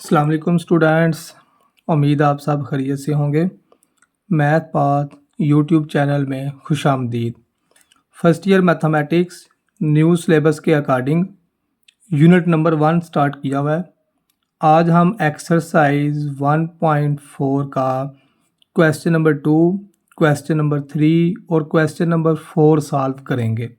अस्सलाम वालेकुम स्टूडेंट्स। उम्मीद आप सब खैरियत से होंगे। मैथ पाथ यूट्यूब चैनल में खुशामदीद। First year mathematics new syllabus के अकॉर्डिंग यूनिट नंबर 1 स्टार्ट किया हुआ है। आज हम एक्सरसाइज 1.4 का क्वेश्चन नंबर 2, क्वेश्चन नंबर 3 और क्वेश्चन नंबर 4 सॉल्व करेंगे।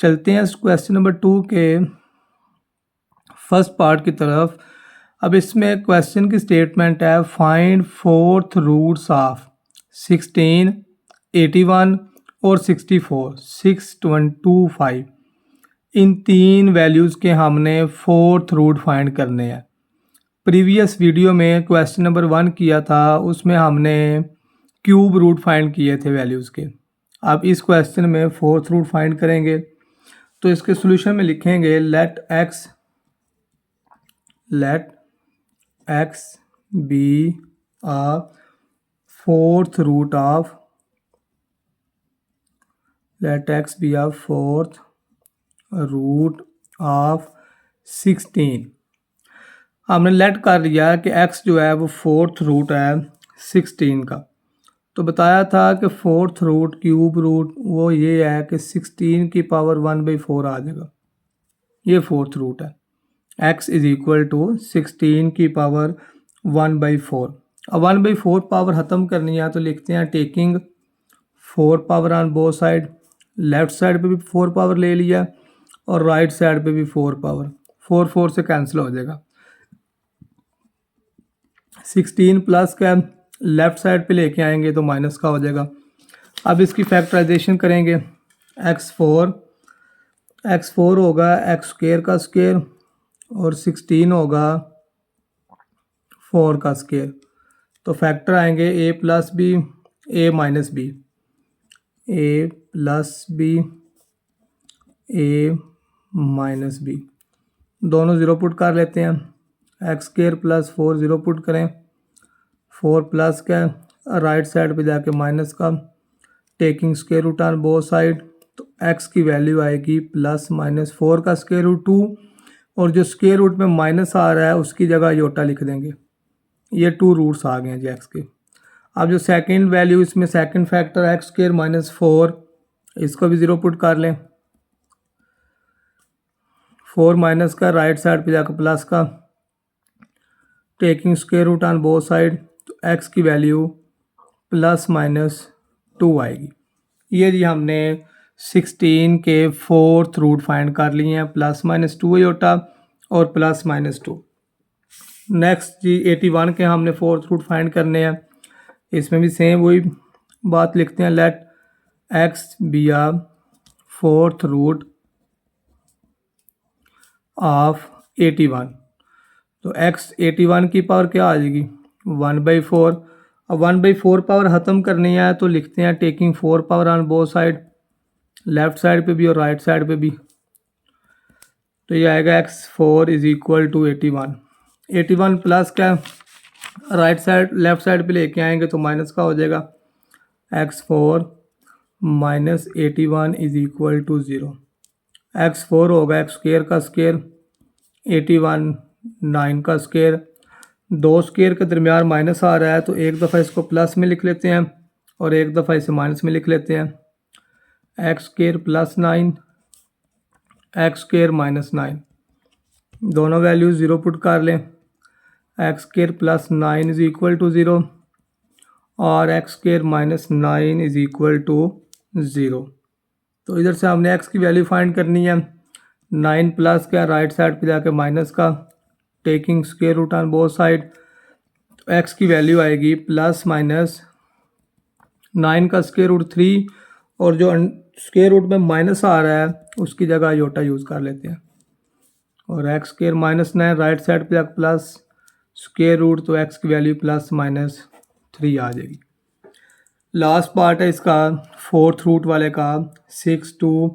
चलते हैं इस क्वेश्चन नंबर 2 के फर्स्ट पार्ट की तरफ। अब इसमें क्वेश्चन की स्टेटमेंट है फाइंड फोर्थ रूट्स ऑफ 16, 81 और 64, 625। इन तीन वैल्यूज़ के हमने फोर्थ रूट फाइंड करने हैं। प्रीवियस वीडियो में क्वेश्चन नंबर 1 किया था, उसमें हमने क्यूब रूट फाइंड किए थे वैल्यूज़ के। अब इस क्वेश्चन में फोर्थ रूट फाइंड करेंगे। तो इसके सोल्यूशन में लिखेंगे late x be a fourth root of let x be a fourth root of 16। हमने लेट कर लिया कि x जो है वो फोर्थ रूट है 16 का। तो बताया था कि फोर्थ रूट क्यूब रूट वो ये है कि 16 की पावर 1/4 आ जाएगा। ये फोर्थ रूट है। x इज इक्वल टू 16 की पावर 1/4। अब 1/4 पावर ख़त्म करनी है तो लिखते हैं taking 4 power on both side. Left side पे भी 4 पावर ले लिया और राइट साइड पे भी 4 पावर। 4 से कैंसिल हो जाएगा। 16 प्लस का लेफ्ट साइड पे लेके आएंगे तो माइनस का हो जाएगा। अब इसकी फैक्टराइजेशन करेंगे। x4 होगा एक्स स्क्वेयर का स्क्वेयर और 16 होगा 4 का स्क्वेयर। तो फैक्टर आएंगे a plus B, a minus b, a plus B, a minus B. दोनों ज़ीरो पुट कर लेते हैं। X square plus 4 zero put करें। 4 प्लस का राइट साइड पे जाके माइनस का, taking square root on both side. तो x की वैल्यू आएगी प्लस माइनस 4 का स्क्वेयर रूट 2 और जो स्क्वेयर रूट में माइनस आ रहा है उसकी जगह योटा लिख देंगे। ये 2 रूट्स आ गए हैं जी x के। अब जो सेकंड वैल्यू इसमें second factor x square minus 4, इसको भी ज़ीरो पुट कर लें। 4 माइनस का राइट साइड पे जाकर प्लस का, taking square root on both side. तो x की वैल्यू प्लस माइनस 2 आएगी। ये जी हमने 16 के फोर्थ रूट फाइंड कर लिए हैं। प्लस माइनस 2 योटा और प्लस माइनस 2। नेक्स्ट जी 81 के हमने फोर्थ रूट फाइंड करने हैं। इसमें भी सेम वही बात लिखते हैं let x be a fourth root of 81। तो x 81 की पावर क्या आ जाएगी 1/4। अब 1/4 पावर ख़त्म करनी है तो लिखते हैं taking 4 power on both side, left side पे भी और राइट साइड पे भी। तो ये आएगा x4 is equal to 81। 81 plus क्या राइट साइड लेफ्ट साइड पे लेके आएंगे तो माइनस का हो जाएगा। x4 minus 81 is equal to 0। x4 होगा एक्स स्क्वेयर का स्क्वेयर, 81 9 का स्क्वेयर। दो स्क्वेयर के दरमियान माइनस आ रहा है तो एक दफ़ा इसको प्लस में लिख लेते हैं और एक दफ़ा इसे माइनस में लिख लेते हैं। X square plus 9, x square minus 9। दोनों वैल्यूज ज़ीरो पुट कर लें। X square plus 9 is equal to 0 और x square minus 9 is equal to 0। तो इधर से हमने x की वैल्यू फाइंड करनी है। 9 प्लस का राइट साइड पे जाके माइनस का, taking square root on both side. तो x की वैल्यू आएगी प्लस माइनस 9 का स्क्वेयर रूट 3 और जो स्क्वेयर रूट में माइनस आ रहा है उसकी जगह योटा यूज़ कर लेते हैं। और x square minus 9 right side पे जाकर प्लस स्क्वेयर रूट, तो x की वैल्यू प्लस माइनस 3 आ जाएगी। लास्ट पार्ट है इसका फोर्थ रूट वाले का 6 to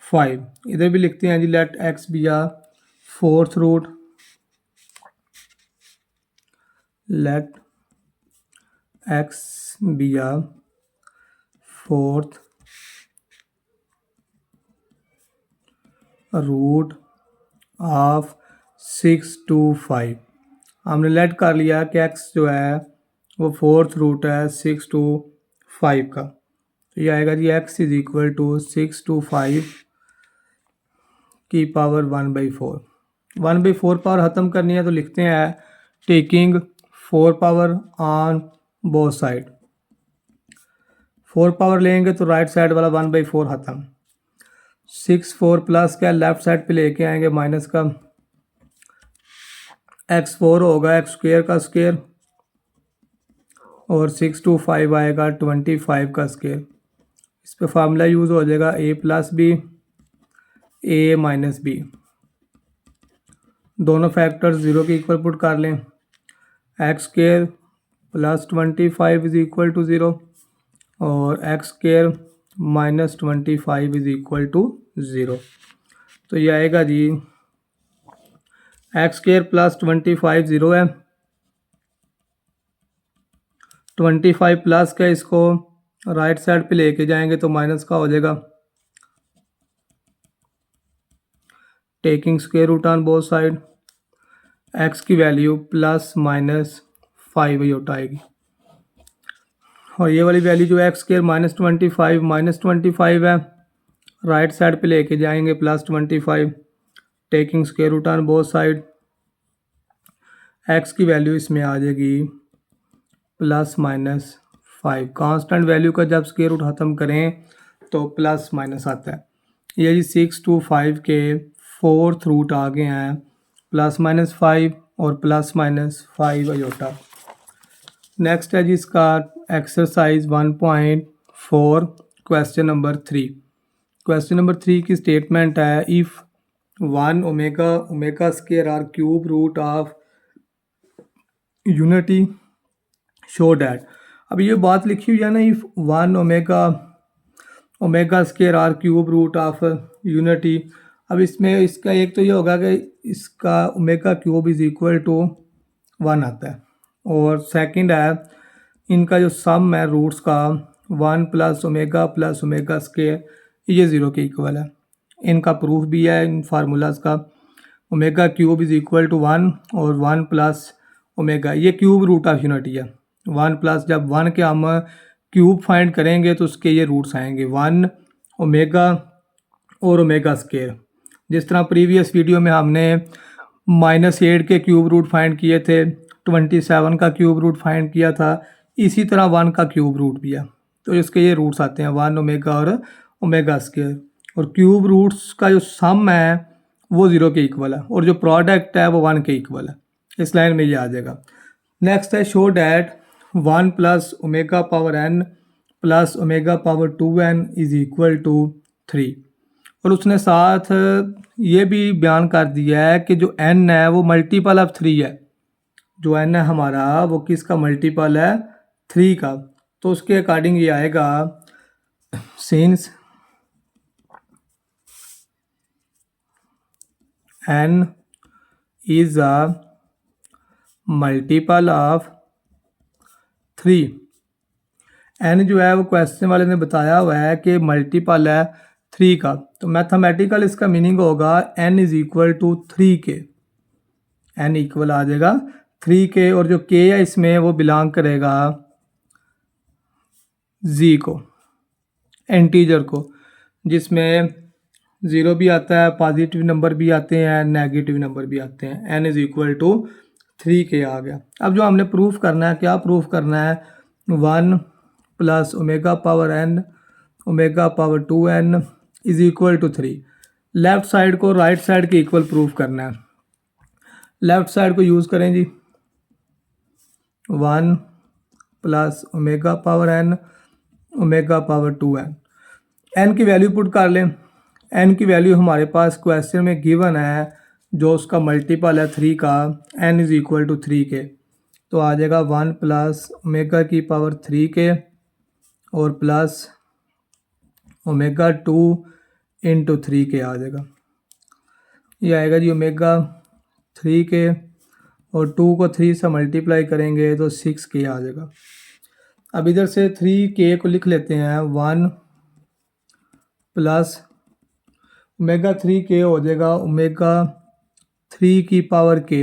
5। इधर भी लिखते हैं जी let x be a fourth root, let x be a fourth root of 6 to 5। हमने लेट कर लिया कि x जो है वो फोर्थ रूट है 6 to 5 का। तो ये आएगा जी x is equal to 6 to 5 की पावर 1/4। 1/4 पावर ख़त्म करनी है तो लिखते हैं taking 4 power on both side. 4 power लेंगे तो राइट साइड वाला 1/4 ख़त्म। 6 4 प्लस का लेफ्ट साइड पे लेके आएंगे माइनस का, x4 होगा x स्क्वेयर का स्क्वेयर और 6 to 5 आएगा 25 का स्क्वेयर। इस पे फार्मूला यूज़ हो जाएगा a plus B a minus B. दोनों फैक्टर्स ज़ीरो के इक्वल पुट कर लें। X square plus 25 is equal to zero और x square minus 25 is equal to zero. तो ये आएगा जी एक्स स्क्वेयर प्लस 25 ज़ीरो है, 25 प्लस का इसको राइट साइड पे लेके जाएंगे तो माइनस का हो जाएगा। Taking square root on both side, x की वैल्यू प्लस माइनस 5 योटा आएगी और ये वाली वैल्यू जो है एक्स स्क्वेयर माइनस 25 है, राइट साइड पे लेके जाएंगे plus 25। Taking square root on both side, x की वैल्यू इसमें आ जाएगी प्लस माइनस 5। कांस्टेंट वैल्यू का जब स्क्वेयर रूट ख़त्म करें तो प्लस माइनस आता है। ये जी 6 to 5 के फोर्थ रूट आ गए हैं प्लस माइनस 5 और प्लस माइनस 5 अयोटा। नेक्स्ट है जी इसका exercise 1.4 question number 3। Question number 3 की स्टेटमेंट है if 1 omega square are cube root of unity show that. अब ये बात लिखी हुई है ना, if 1 omega square are cube root of unity. अब इसमें इसका एक तो ये होगा कि इसका omega cube is equal to 1 आता है और सेकंड है इनका जो सम है रूट्स का 1 प्लस ओमेगा स्क्वायर ये ज़ीरो के इक्वल है। इनका प्रूफ भी है इन फार्मूलाज का। Omega cube is equal to 1 और 1 प्लस ओमेगा ये क्यूब रूट ऑफ यूनिटी है। 1 प्लस जब 1 के हम क्यूब फाइंड करेंगे तो उसके ये रूट्स आएंगे 1 ओमेगा और ओमेगा स्क्वायर। जिस तरह प्रीवियस वीडियो में हमने -8 के क्यूब रूट फाइंड किए थे, 27 का क्यूब रूट फाइंड किया था, इसी तरह 1 का क्यूब रूट भी है। तो इसके ये रूट्स आते हैं 1 ओमेगा और ओमेगा स्क्वायर और क्यूब रूट्स का जो सम है वो ज़ीरो के इक्वल है और जो प्रोडक्ट है वो 1 के इक्वल है। इस लाइन में ये आ जाएगा। नेक्स्ट है show that 1 plus omega power n plus omega power 2n is equal to 3। और उसने साथ ये भी बयान कर दिया है कि जो n है वो मल्टीपल ऑफ 3 है। जो n है हमारा वो किसका मल्टीपल है 3 का। तो उसके अकॉर्डिंग ये आएगा since n is a multiple of 3। n जो है वो क्वेश्चन वाले ने बताया हुआ है कि मल्टीपल है 3 का। तो मैथमेटिकल इसका मीनिंग होगा n इज़ इक्वल टू 3 के। n इक्वल आ जाएगा 3 के और जो k है इसमें वो बिलोंग करेगा z को, इंटीजर को, जिसमें ज़ीरो भी आता है, पॉजिटिव नंबर भी आते हैं, नेगेटिव नंबर भी आते हैं। n इज़ इक्वल टू 3 के आ गया। अब जो हमने प्रूफ करना है, क्या प्रूफ करना है 1 plus omega power n omega power 2n is equal to 3। Left side को राइट साइड के इक्वल प्रूफ करना है। लेफ़्ट साइड को यूज़ करें जी 1 plus omega power n omega power 2n। n की वैल्यू पुट कर लें। n की वैल्यू हमारे पास क्वेश्चन में गिवन है, जो उसका मल्टीपल है 3 का, n इज़ इक्वल टू 3 के। तो आ जाएगा 1 प्लस ओमेगा की पावर 3 के और प्लस ओमेगा 2 इंटू 3 के आ जाएगा। ये आएगा जी ओमेगा 3 के और 2 को 3 से मल्टीप्लाई करेंगे तो 6 के आ जाएगा। अब इधर से 3 के को लिख लेते हैं 1 प्लस ओमेगा 3 के हो जाएगा ओमेगा 3 की पावर के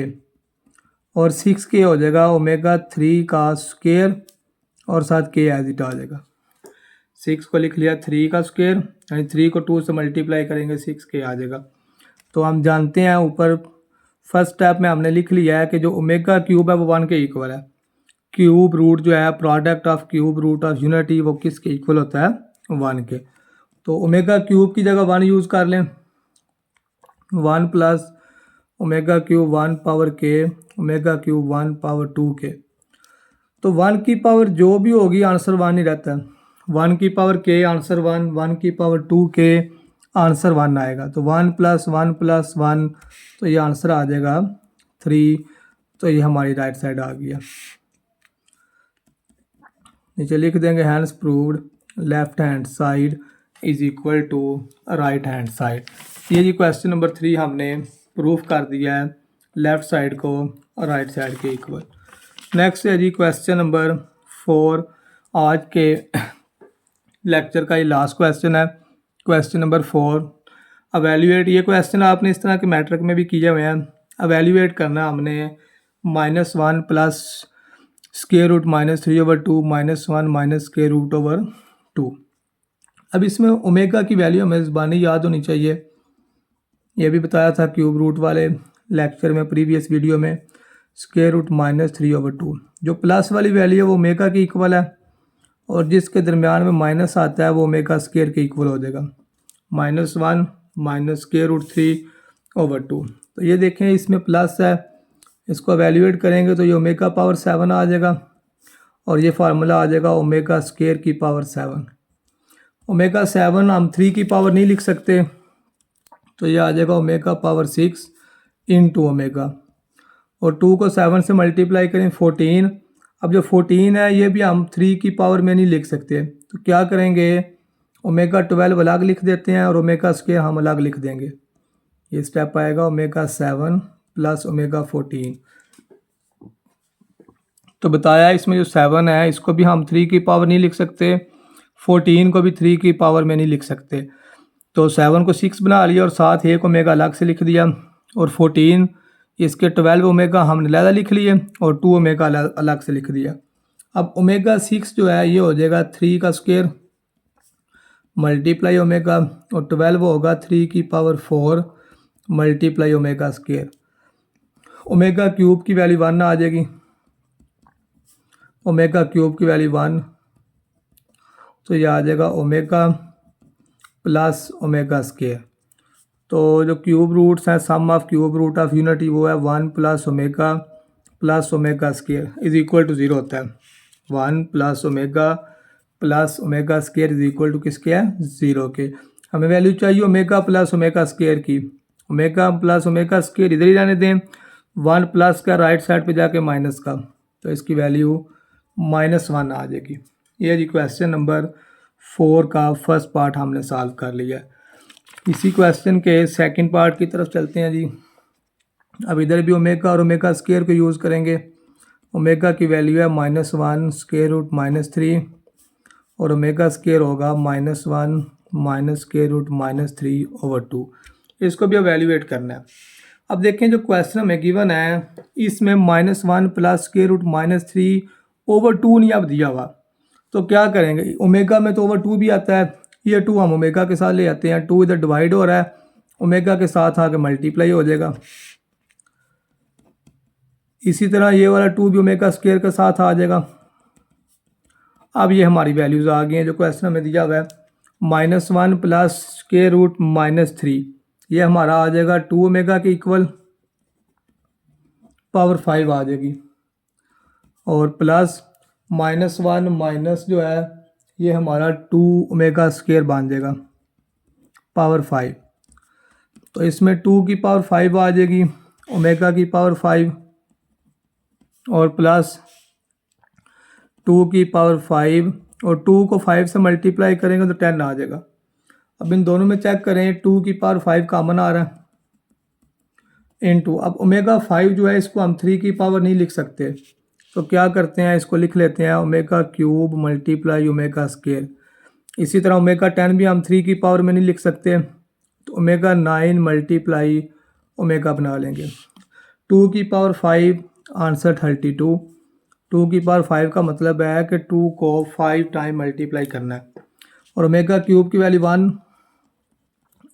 और 6k हो जाएगा ओमेगा 3 का स्क्वायर और साथ k एज इट आ जाएगा। 6 को लिख लिया 3 का स्क्वायर, यानी 3 को 2 से मल्टीप्लाई करेंगे 6k आ जाएगा। तो हम जानते हैं ऊपर फर्स्ट स्टेप में हमने लिख लिया है कि जो ओमेगा क्यूब है वो 1 के इक्वल है। क्यूब रूट जो है product of cube root of unity वो किसके इक्वल होता है? 1 के। तो ओमेगा क्यूब की जगह 1 यूज़ कर लें, 1 प्लस ओमेगा क्यूब 1 पावर के ओमेगा क्यूब 1 पावर 2 के। तो 1 की पावर जो भी होगी आंसर 1 ही रहता है। 1 की पावर के आंसर 1, 1 की पावर 2 के आंसर 1 आएगा। तो 1 प्लस 1 प्लस 1, तो ये आंसर आ जाएगा 3। तो ये हमारी राइट साइड आ गया। नीचे लिख देंगे hence proved left hand side is equal to right hand side. ये जी क्वेश्चन नंबर 3 हमने प्रूफ कर दिया है लेफ्ट साइड को राइट साइड के इक्वल। नेक्स्ट है जी क्वेश्चन नंबर 4, आज के लेक्चर का ये लास्ट क्वेश्चन है। Question number 4, अवेल्यूएट। ये क्वेश्चन आपने इस तरह के मैट्रिक में भी किए हुए हैं। अवेल्यूएट करना हमने -1 plus square root -3/2 -1 minus square root over 2। अब इसमें ओमेगा की वैल्यू हमें ज़बानी याद होनी चाहिए। ये भी बताया था क्यूब रूट वाले लेक्चर में, प्रीवियस वीडियो में, स्क्वायर रूट -3/2। जो प्लस वाली वैल्यू है वो ओमेगा की इक्वल है, और जिसके दरमियान में माइनस आता है वो ओमेगा स्क्वायर के इक्वल हो जाएगा। -1 माइनस स्क्वायर रूट 3/2। तो ये देखें इसमें प्लस है, इसको एवेल्यूएट करेंगे तो ये ओमेगा पावर 7 आ जाएगा, और ये फार्मूला आ जाएगा ओमेगा स्क्वायर की पावर 7। ओमेगा 7 हम 3 की पावर नहीं लिख सकते, तो ये आ जाएगा ओमेगा पावर 6 इंटू ओमेगा, और 2 को 7 से मल्टीप्लाई करें 14। अब जो 14 है ये भी हम 3 की पावर में नहीं लिख सकते, तो क्या करेंगे, ओमेगा 12 अलग लिख देते हैं और ओमेगा स्क्वायर हम अलग लिख देंगे। ये स्टेप आएगा ओमेगा 7 प्लस ओमेगा 14। तो बताया इसमें जो 7 है इसको भी हम 3 की पावर नहीं लिख सकते, 14 को भी 3 की पावर में नहीं लिख सकते। तो 7 को 6 बना लिया और साथ 1 ओमेगा अलग से लिख दिया, और 14 इसके 12 ओमेगा हमने अलग लिख लिए और 2 ओमेगा अलग से लिख दिया। अब ओमेगा 6 जो है ये हो जाएगा 3 का स्क्वायर मल्टीप्लाई ओमेगा, और 12 होगा 3 की power 4 multiply omega square. Omega cube की वैल्यू 1 आ जाएगी, ओमेगा क्यूब की वैल्यू 1, तो ये आ जाएगा ओमेगा प्लस ओमेगा स्क्वायर। तो जो क्यूब रूट्स हैं, sum of cube root of unity वो है 1 plus omega square is equal to 0 होता है। 1 plus omega square is equal to किसके है? 0 के। हमें वैल्यू चाहिए ओमेगा प्लस ओमेगा स्क्वायर की। ओमेगा प्लस ओमेगा स्क्वायर इधर ही रहने दें, 1 प्लस का राइट साइड पे जाके माइनस का, तो इसकी वैल्यू -1 आ जाएगी। ये जी क्वेश्चन नंबर 4 का फर्स्ट पार्ट हमने सॉल्व कर लिया। इसी क्वेश्चन के सेकंड पार्ट की तरफ चलते हैं जी। अब इधर भी ओमेगा और ओमेगा स्क्वायर को यूज़ करेंगे। ओमेगा की वैल्यू है -1 स्क्वायर रूट -3, और ओमेगा स्क्वायर होगा -1 माइनस स्क्वायर रूट -3/2। इसको भी एवेल्यूएट करना है। अब देखें जो क्वेश्चन हमें गिवन है इसमें -1 प्लस स्क्वायर रूट -3/2 नहीं अब दिया हुआ, तो क्या करेंगे, ओमेगा में तो /2 भी आता है, ये 2 हम ओमेगा के साथ ले आते हैं, 2 इधर डिवाइड हो रहा है, ओमेगा के साथ आके मल्टीप्लाई हो जाएगा। इसी तरह ये वाला 2 भी ओमेगा स्क्वायर के साथ आ जाएगा। अब ये हमारी वैल्यूज़ आ गई हैं जो क्वेश्चन हमें दिया हुआ है। -1 प्लस स्क्वायर रूट -3, ये हमारा आ जाएगा 2 ओमेगा के इक्वल, पावर 5 आ जाएगी, और प्लस -1 माइनस जो है ये हमारा 2 ओमेगा स्क्वायर बन जाएगा, पावर 5। तो इसमें 2 की पावर 5 आ जाएगी, ओमेगा की पावर 5, और प्लस 2 की पावर 5, और 2 को 5 से मल्टीप्लाई करेंगे तो 10 आ जाएगा। अब इन दोनों में चेक करें, 2 की पावर 5 कॉमन आ रहा है इनटू, अब ओमेगा 5 जो है इसको हम 3 की पावर नहीं लिख सकते, तो क्या करते हैं, इसको लिख लेते हैं omega cube multiply omega square. इसी तरह ओमेगा 10 भी हम 3 की पावर में नहीं लिख सकते, तो ओमेगा 9 मल्टीप्लाई ओमेगा बना लेंगे। 2 की पावर 5 आंसर 32। 2 की पावर 5 का मतलब है कि 2 को 5 टाइम मल्टीप्लाई करना है। और ओमेगा क्यूब की वैल्यू 1,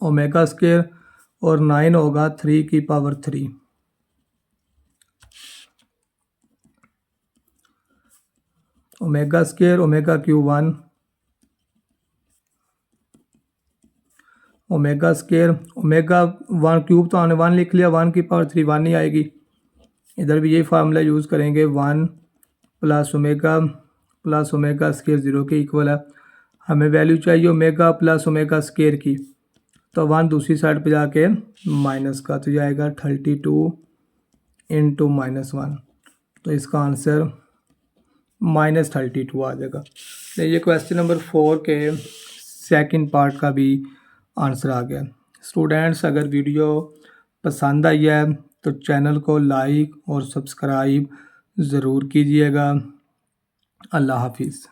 ओमेगा स्क्वायर और 9 होगा 3 की power 3। Omega square omega cube 1, omega square omega 1 cube तो आने 1 लिख लिया, 1 की पावर 3 1 ही आएगी। इधर भी यही फार्मूला यूज़ करेंगे, 1 प्लस ओमेगा स्क्वायर 0 के इक्वल है। हमें वैल्यू चाहिए ओमेगा प्लस ओमेगा स्क्वायर की, तो 1 दूसरी साइड पे जाके माइनस का, तो जाएगा 32 इंटू -1, तो इसका आंसर -32 आ जाएगा। तो ये क्वेश्चन नंबर 4 के सेकंड पार्ट का भी आंसर आ गया। स्टूडेंट्स, अगर वीडियो पसंद आई है तो चैनल को लाइक और सब्सक्राइब ज़रूर कीजिएगा। अल्लाह हाफिज़।